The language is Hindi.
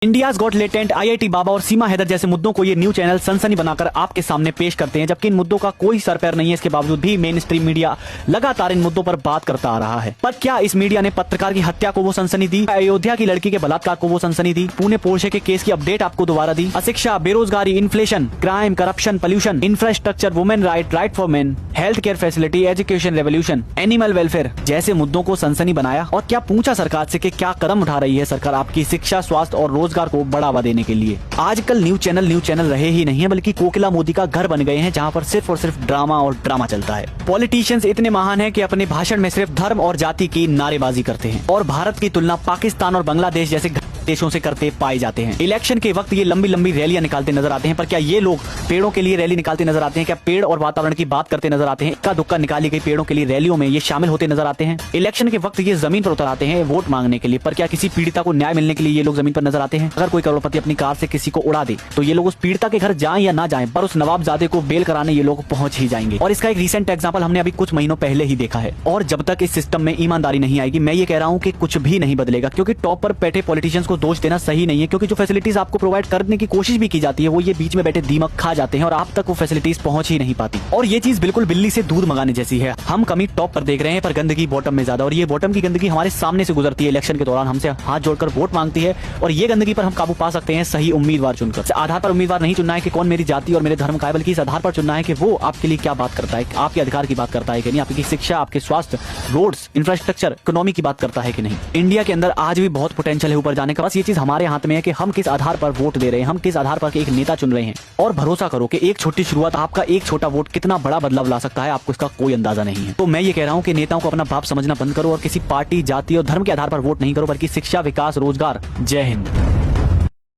इंडियाज गॉट लेटेंट, आईआईटी बाबा और सीमा हैदर जैसे मुद्दों को ये न्यूज चैनल सनसनी बनाकर आपके सामने पेश करते हैं, जबकि इन मुद्दों का कोई सर पैर नहीं है। इसके बावजूद भी मेन स्ट्रीम मीडिया लगातार इन मुद्दों पर बात करता आ रहा है। पर क्या इस मीडिया ने पत्रकार की हत्या को वो सनसनी दी? अयोध्या की लड़की के बलात्कार को वो सनसनी दी? पुणे पोर्शे के केस की अपडेट आपको दोबारा दी? अशिक्षा, बेरोजगारी, inflation, crime, corruption, pollution, infrastructure, women right for main, health care facility, education revolution, animal welfare जैसे मुद्दों को सनसनी बनाया? और क्या पूछा सरकार से कि क्या कदम उठा रही है सरकार आपकी शिक्षा, स्वास्थ्य और रोजगार को बढ़ावा देने के लिए? आजकल न्यूज चैनल रहे ही नहीं है, बल्कि कोकिला मोदी का घर बन गए हैं, जहां पर सिर्फ और सिर्फ ड्रामा और ड्रामा चलता है। पॉलिटिशियंस इतने महान हैं कि अपने भाषण में सिर्फ धर्म और जाति की नारेबाजी करते हैं और भारत की तुलना पाकिस्तान और बांग्लादेश जैसे देशों से करते पाए जाते हैं। इलेक्शन के वक्त ये लंबी लंबी रैलियां निकालते नजर आते हैं, पर क्या ये लोग पेड़ों के लिए रैली निकालते नजर आते हैं? क्या पेड़ और वातावरण की बात करते नजर आते हैं? इक्का दुक्का निकाली गई पेड़ों के लिए रैलियों में ये शामिल होते नजर आते हैं? इलेक्शन के वक्त ये जमीन पर उतर आते हैं वोट मांगने के लिए, पर क्या किसी पीड़िता को न्याय मिलने के लिए ये लोग जमीन पर नजर आते हैं? अगर कोई करोड़पति अपनी कार से किसी को उड़ा दे तो ये लोग उस पीड़िता के घर जाएं या ना जाएं, पर उस नवाबजादे को बेल कराने ये लोग पहुंच ही जाएंगे। और इसका एक रिसेंट एग्जांपल हमने अभी कुछ महीनों पहले ही देखा है। और जब तक इस सिस्टम में ईमानदारी नहीं आएगी, मैं ये कह रहा हूं कि कुछ भी नहीं बदलेगा, क्योंकि टॉप पर बैठे पॉलिटिशियंस को दोष देना सही नहीं है, क्योंकि जो फैसिलिटीज आपको प्रोवाइड करने की कोशिश भी की जाती है वो ये बीच में बैठे दीमक खा जाते हैं और आप तक वो फैसिलिटीज पहुंच ही नहीं पाती। और ये चीज बिल्कुल बिल्ली से दूध मंगाने जैसी है। हम कमी टॉप पर देख रहे हैं, पर गंदगी बॉटम में ज्यादा, और ये बॉटम की गंदगी हमारे सामने से गुजरती है इलेक्शन के दौरान, हमसे हाथ जोड़कर वोट मांगती है। और ये गंदगी पर हम काबू पा सकते हैं सही उम्मीदवार चुनकर। इस आधार पर उम्मीदवार नहीं चुनना है कि कौन मेरी जाति और मेरे धर्म का है, बल्कि इस आधार पर चुनना है कि वो आपके लिए क्या बात करता है, आपके अधिकार की बात करता है कि नहीं, आपकी शिक्षा, आपके स्वास्थ्य, रोड्स, इंफ्रास्ट्रक्चर, इकोनॉमी की बात करता है कि नहीं। इंडिया के अंदर आज भी बहुत पोटेंशियल है ऊपर जाने का, बस ये चीज हमारे हाथ में है कि हम किस आधार पर वोट दे रहे हैं, हम किस आधार पर एक नेता चुन रहे हैं। और भरोसा करो कि एक छोटी शुरुआत, आपका एक छोटा वोट कितना बड़ा बदलाव ला सकता है, आपको इसका कोई अंदाजा नहीं है। तो मैं ये कह रहा हूं कि नेताओं को अपना बाप समझना बंद करो और किसी पार्टी, जाति और धर्म के आधार पर वोट नहीं करो, बल्कि शिक्षा, विकास, रोजगार। जय हिंद।